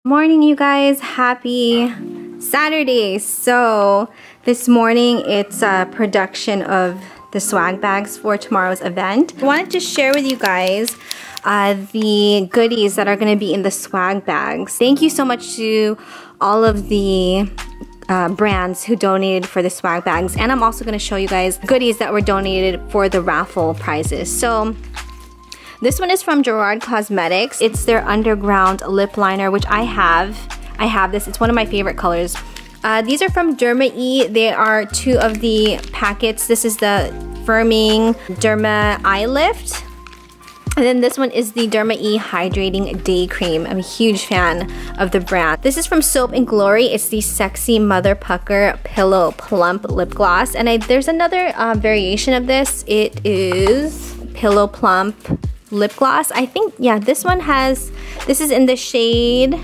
Morning, you guys. Happy Saturday. So this morning it's a production of the swag bags for tomorrow's event. I wanted to share with you guys the goodies that are going to be in the swag bags. Thank you so much to all of the brands who donated for the swag bags, and I'm also going to show you guys goodies that were donated for the raffle prizes. So this one is from Gerard Cosmetics. It's their underground lip liner, which I have. I have this. It's one of my favorite colors. These are from Derma E. They are 2 of the packets. This is the Firming Derma Eye Lift. And then this one is the Derma E Hydrating Day Cream. I'm a huge fan of the brand. This is from Soap and Glory. It's the Sexy Mother Pucker Pillow Plump Lip Gloss. And there's another variation of this. It is Pillow Plump Lip Gloss. I think, yeah, this is in the shade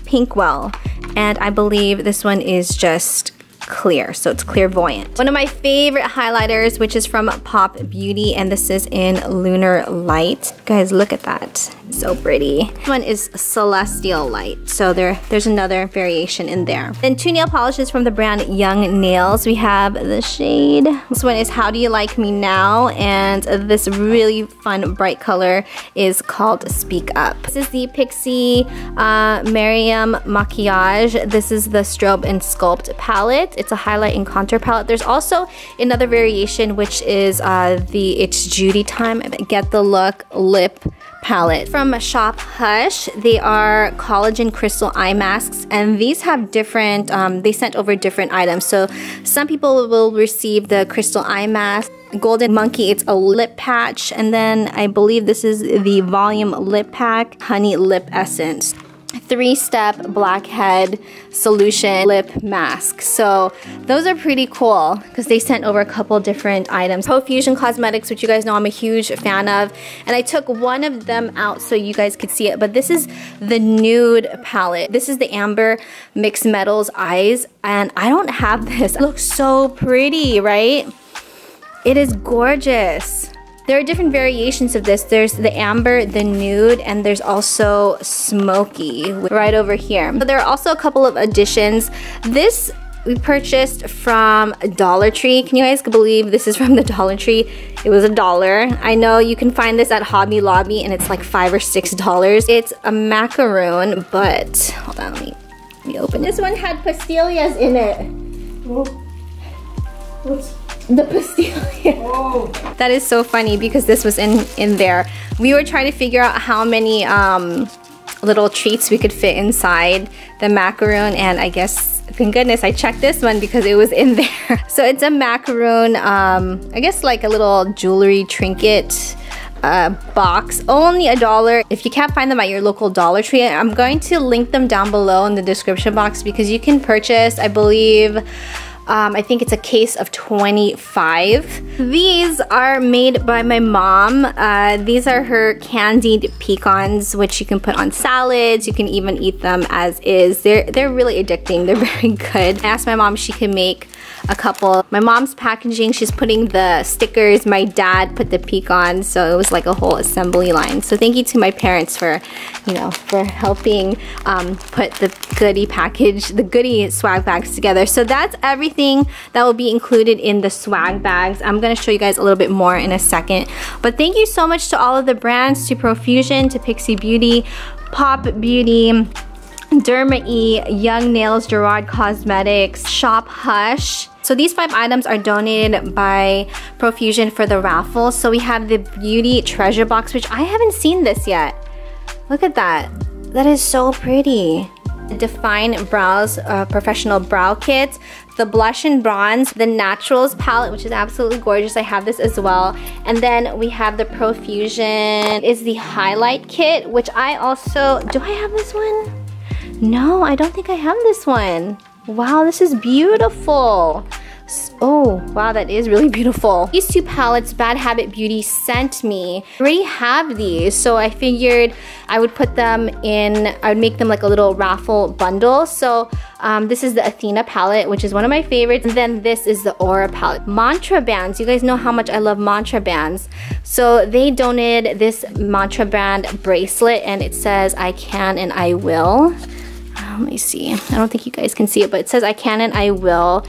Pinkwell. And I believe this one is just clear, so it's clairvoyant. One of my favorite highlighters, which is from Pop Beauty, and this is in Lunar Light. Guys, look at that. So pretty. This one is Celestial Light, so there's another variation in there. Then 2 nail polishes from the brand Young Nails. We have the shade. This one is How Do You Like Me Now, and this really fun bright color is called Speak Up. This is the Pixie Miriam Maquillage. This is the Strobe and Sculpt palette. It's a highlight and contour palette. There's also another variation, which is the It's Judy Time Get the Look Lip palette. From Shop Hush, they are collagen crystal eye masks, and these have different, they sent over different items. So some people will receive the crystal eye mask. Golden Monkey, it's a lip patch, and then I believe this is the Volume Lip Pack Honey Lip Essence. 3-step blackhead solution lip mask. So those are pretty cool because they sent over a couple different items. Profusion Cosmetics, which you guys know I'm a huge fan of, and I took one of them out so you guys could see it, but this is the nude palette. This is the Amber Mixed Metals Eyes, and I don't have this. It looks so pretty, right? It is gorgeous. There are different variations of this. There's the amber, the nude, and there's also smoky right over here. So there are also a couple of additions. This we purchased from Dollar Tree. Can you guys believe this is from the Dollar Tree? It was $1. I know you can find this at Hobby Lobby and it's like $5 or $6. It's a macaroon, but hold on, let me open. This one had pastillas in it. What's the pastilla? Oh. That is so funny because this was in there. We were trying to figure out how many little treats we could fit inside the macaroon, and I guess, thank goodness I checked this one because it was in there. So it's a macaroon, I guess like a little jewelry trinket box, only $1. If you can't find them at your local Dollar Tree, I'm going to link them down below in the description box because you can purchase, I believe, I think it's a case of 25. These are made by my mom. These are her candied pecans, which you can put on salads. You can even eat them as is. They're really addicting. They're very good. I asked my mom if she can make a couple. My mom's packaging, she's putting the stickers. My dad put the pecans, so it was like a whole assembly line. So thank you to my parents for, you know, for helping put the goodie swag bags together. So that's everything that will be included in the swag bags. I'm gonna show you guys a little bit more in a second. But thank you so much to all of the brands, to Profusion, to Pixie Beauty, Pop Beauty, Derma E, Young Nails, Gerard Cosmetics, Shop Hush. So these 5 items are donated by Profusion for the raffle. So we have the Beauty Treasure Box, which I haven't seen this yet. Look at that. That is so pretty. Define Brows Professional Brow Kit, the Blush and Bronze, the Naturals palette, which is absolutely gorgeous. I have this as well. And then we have the Profusion is the Highlight Kit, which I also, do I have this one? No, I don't think I have this one. Wow, this is beautiful. Oh, wow, that is really beautiful. These 2 palettes Bad Habit Beauty sent me. I already have these, so I figured I would put them in, I would make them like a little raffle bundle. So this is the Athena palette, which is one of my favorites. And then this is the Aura palette. Mantra bands, you guys know how much I love mantra bands. So they donated this mantra band bracelet, and it says I can and I will. let me see. I don't think you guys can see it, but it says I can and I will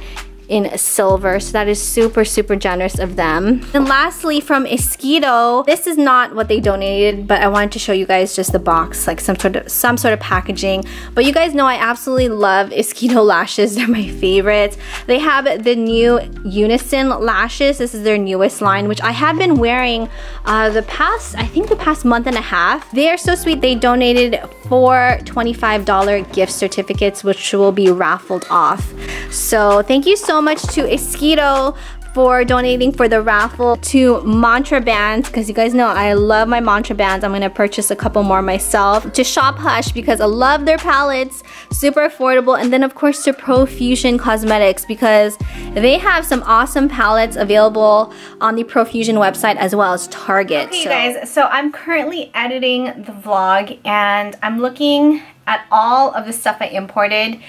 in silver, so that is super generous of them. And lastly, from Esquito, this is not what they donated, but I wanted to show you guys just the box, like some sort of packaging. But you guys know I absolutely love Esquito lashes. They're my favorites. They have the new Unison lashes. This is their newest line, which I have been wearing the past month and a half. They are so sweet. They donated 4 $25 gift certificates, which will be raffled off. So thank you so much to Esquito for donating for the raffle, to Mantra Bands, because you guys know I love my Mantra Bands. I'm gonna purchase a couple more myself. To Shop Hush, because I love their palettes, super affordable. And then of course to Profusion Cosmetics, because they have some awesome palettes available on the Profusion website as well as Target. Okay, you guys, so I'm currently editing the vlog and I'm looking at all of the stuff I imported.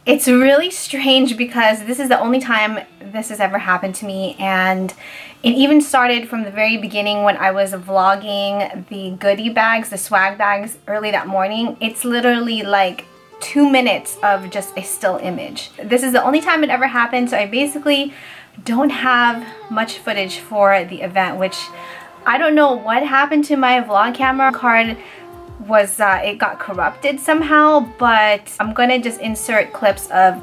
It's really strange because this is the only time this has ever happened to me, and it even started from the very beginning when I was vlogging the goodie bags, the swag bags, early that morning. It's literally like 2 minutes of just a still image. This is the only time it ever happened, so I basically don't have much footage for the event, which I don't know what happened to my vlog camera card. It got corrupted somehow, but I'm gonna just insert clips of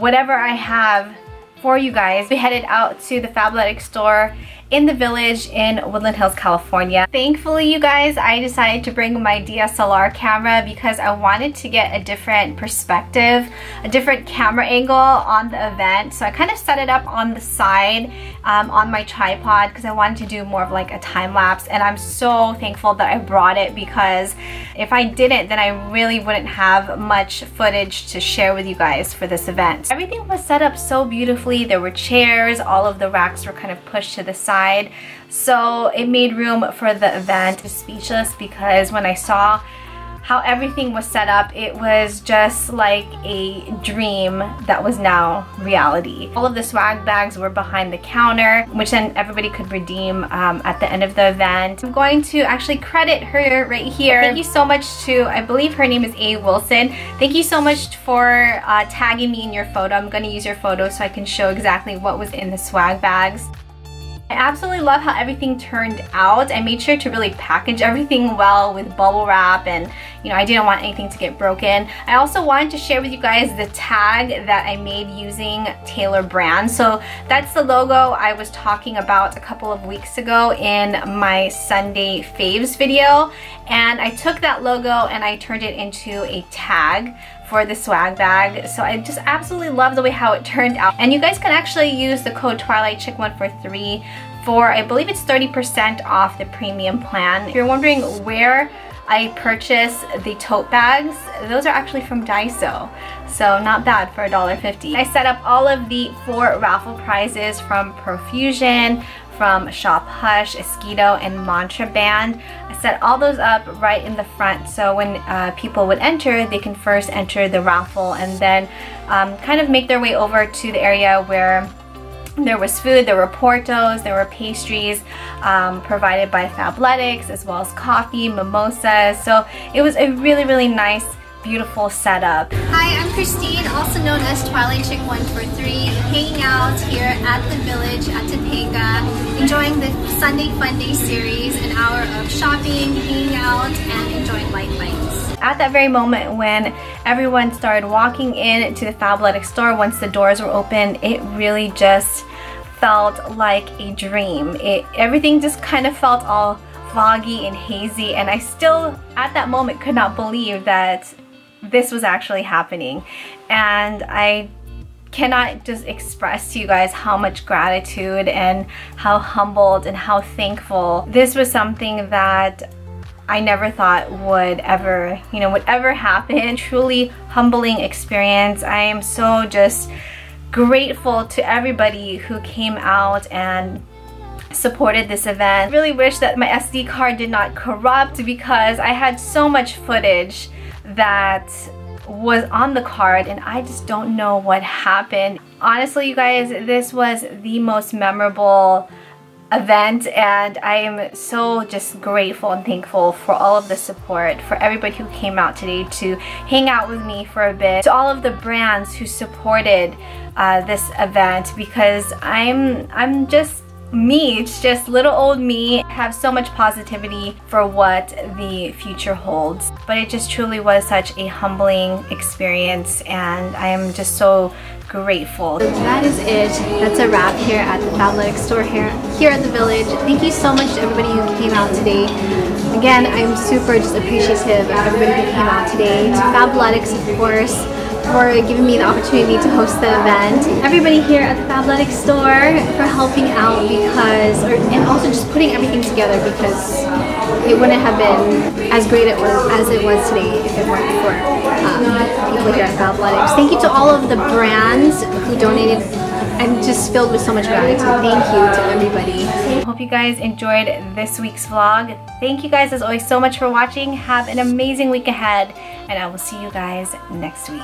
whatever I have for you guys. We headed out to the Fabletics store in the Village in Woodland Hills, California. Thankfully, you guys, I decided to bring my DSLR camera because I wanted to get a different perspective, a different camera angle on the event. So I kind of set it up on the side on my tripod because I wanted to do more of like a time lapse, and I'm so thankful that I brought it, because if I didn't, then I really wouldn't have much footage to share with you guys for this event. Everything was set up so beautifully. There were chairs, all of the racks were kind of pushed to the side, so it made room for the event. I was speechless because when I saw how everything was set up, it was just like a dream that was now reality. All of the swag bags were behind the counter, which then everybody could redeem at the end of the event. I'm going to actually credit her right here. Thank you so much to, I believe her name is A. Wilson. Thank you so much for tagging me in your photo. I'm going to use your photo so I can show exactly what was in the swag bags. I absolutely love how everything turned out. I made sure to really package everything well with bubble wrap, and you know, I didn't want anything to get broken. I also wanted to share with you guys the tag that I made using Tailor Brands. So that's the logo I was talking about a couple of weeks ago in my Sunday faves video, and I took that logo and I turned it into a tag for the swag bag. So I just absolutely love the way how it turned out. And you guys can actually use the code TwilightChick143 for, I believe it's 30% off the premium plan. If you're wondering where I purchase the tote bags, those are actually from Daiso. So not bad for $1.50. I set up all of the 4 raffle prizes from Profusion, from Shop Hush, Esquito, and Mantra Band. I set all those up right in the front, so when people would enter, they can first enter the raffle and then kind of make their way over to the area where there was food, there were portos, there were pastries provided by Fabletics, as well as coffee, mimosas. So it was a really nice, beautiful setup. Hi, I'm Christine, also known as Twilight Chick 143, hanging out here at the Village at Topeka, enjoying the Sunday Funday series, an hour of shopping, hanging out, and enjoying light bites. At that very moment when everyone started walking in to the Fabletics store, once the doors were open, it really just felt like a dream. Everything just kind of felt all foggy and hazy, and I still, at that moment, could not believe that this was actually happening. And I cannot just express to you guys how much gratitude and how humbled and how thankful. This was something that I never thought would ever happen. Truly humbling experience. I am so just grateful to everybody who came out and supported this event. I really wish that my SD card did not corrupt, because I had so much footage that was on the card and I just don't know what happened. Honestly, you guys, this was the most memorable event, and I am so just grateful and thankful for all of the support, for everybody who came out today to hang out with me for a bit, to all of the brands who supported this event, because I'm just me. It's just little old me. I have so much positivity for what the future holds, but it just truly was such a humbling experience, and I am just so grateful. That is it. That's a wrap here at the Fabletics store here at the Village. Thank you so much to everybody who came out today. Again, I'm super just appreciative of everybody who came out today. To Fabletics, of course, for giving me the opportunity to host the event. Everybody here at the Fabletics store for helping out, because, and also just putting everything together, because it wouldn't have been as great as it was today if it weren't for people here at Fabletics. Thank you to all of the brands who donated. I'm just filled with so much gratitude. Thank you to everybody. Hope you guys enjoyed this week's vlog. Thank you guys as always so much for watching. Have an amazing week ahead, and I will see you guys next week.